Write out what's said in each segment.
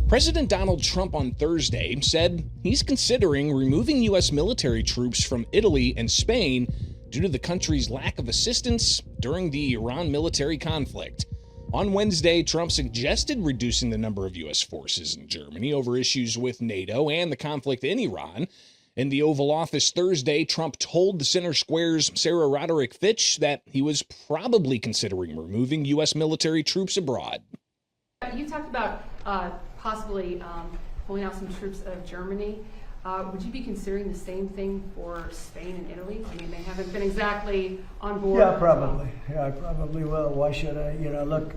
President Donald Trump on Thursday said he's considering removing U.S. military troops from Italy and Spain due to the country's lack of assistance during the Iran military conflict. On Wednesday, Trump suggested reducing the number of U.S. forces in Germany over issues with NATO and the conflict in Iran. In the Oval Office Thursday, Trump told the Center Square's Sarah Roderick Fitch that he was probably considering removing U.S. military troops abroad. You talked about possibly pulling out some troops out of Germany. Would you be considering the same thing for Spain and Italy? I mean, they haven't been exactly on board. Yeah, probably. Yeah, I probably will. Why should I? Look,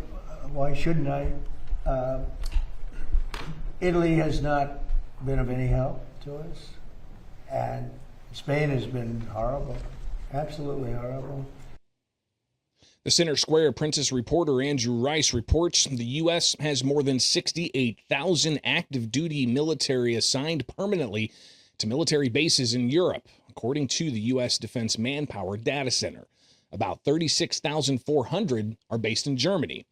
why shouldn't I? Italy has not been of any help to us. And Spain has been horrible. Absolutely horrible. The Center Square Princess reporter Andrew Rice reports the U.S. has more than 68,000 active duty military assigned permanently to military bases in Europe, according to the U.S. Defense Manpower Data Center. About 36,400 are based in Germany.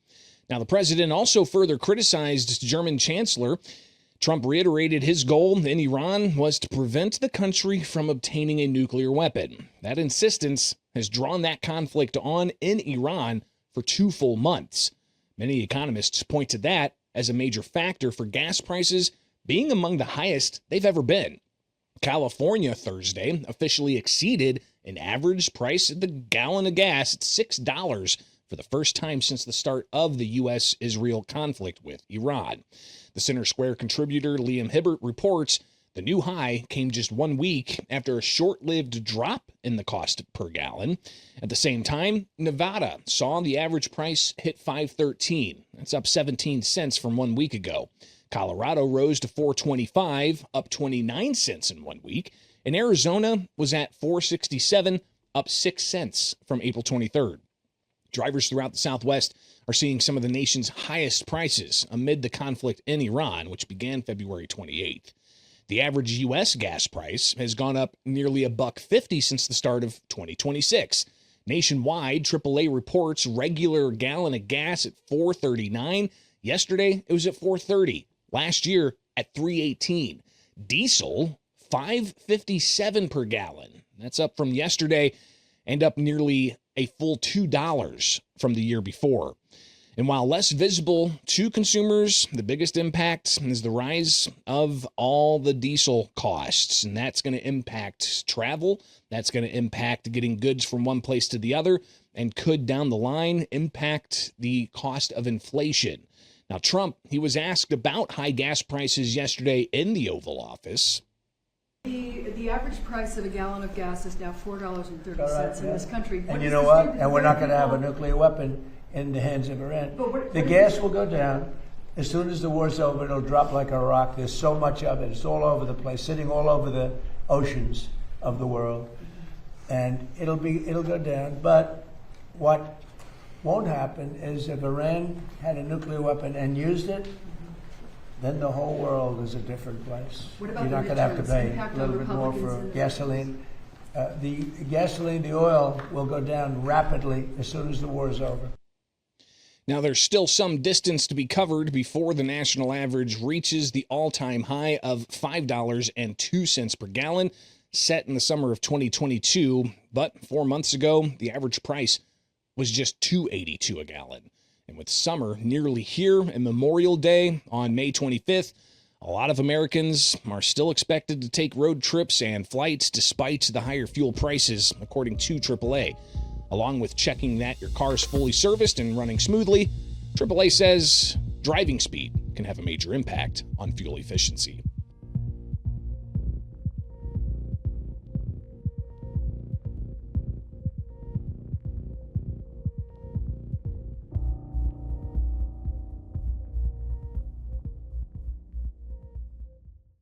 Now, the president also further criticized German Chancellor. Trump reiterated his goal in Iran was to prevent the country from obtaining a nuclear weapon. That insistence has drawn that conflict on in Iran for 2 full months. Many economists point to that as a major factor for gas prices being among the highest they've ever been. California Thursday officially exceeded an average price of the gallon of gas at $6 for the first time since the start of the U.S.-Israel conflict with Iran. The Center Square contributor Liam Hibbert reports the new high came just 1 week after a short-lived drop in the cost per gallon. At the same time, Nevada saw the average price hit $5.13. That's up 17 cents from 1 week ago. Colorado rose to $4.25, up 29 cents in 1 week. And Arizona was at $4.67, up 6 cents from April 23rd. Drivers throughout the Southwest are seeing some of the nation's highest prices amid the conflict in Iran, which began February 28th. The average U.S. gas price has gone up nearly $1.50 since the start of 2026. Nationwide, AAA reports regular gallon of gas at $4.39. Yesterday, it was at $4.30. Last year, at $3.18. Diesel, $5.57 per gallon. That's up from yesterday and up nearly a full $2 from the year before. And while less visible to consumers, the biggest impact is the rise of all the diesel costs. And that's going to impact travel. That's going to impact getting goods from one place to the other, and could down the line impact the cost of inflation. Now, Trump, he was asked about high gas prices yesterday in the Oval Office. The average price of a gallon of gas is now $4.30 in this country. And you know what? And we're not going to have a nuclear weapon in the hands of Iran. The gas will go down. As soon as the war's over, it'll drop like a rock. There's so much of it. It's all over the place, sitting all over the oceans of the world. And it'll go down. But what won't happen is if Iran had a nuclear weapon and used it, then the whole world is a different place. What about You're not going to have to pay a little bit more for gasoline. The oil will go down rapidly as soon as the war is over. Now, there's still some distance to be covered before the national average reaches the all-time high of $5.02 per gallon, set in the summer of 2022. But 4 months ago, the average price was just $2.82 a gallon. And with summer nearly here and Memorial Day on May 25th, a lot of Americans are still expected to take road trips and flights despite the higher fuel prices, according to AAA. Along with checking that your car is fully serviced and running smoothly, AAA says driving speed can have a major impact on fuel efficiency.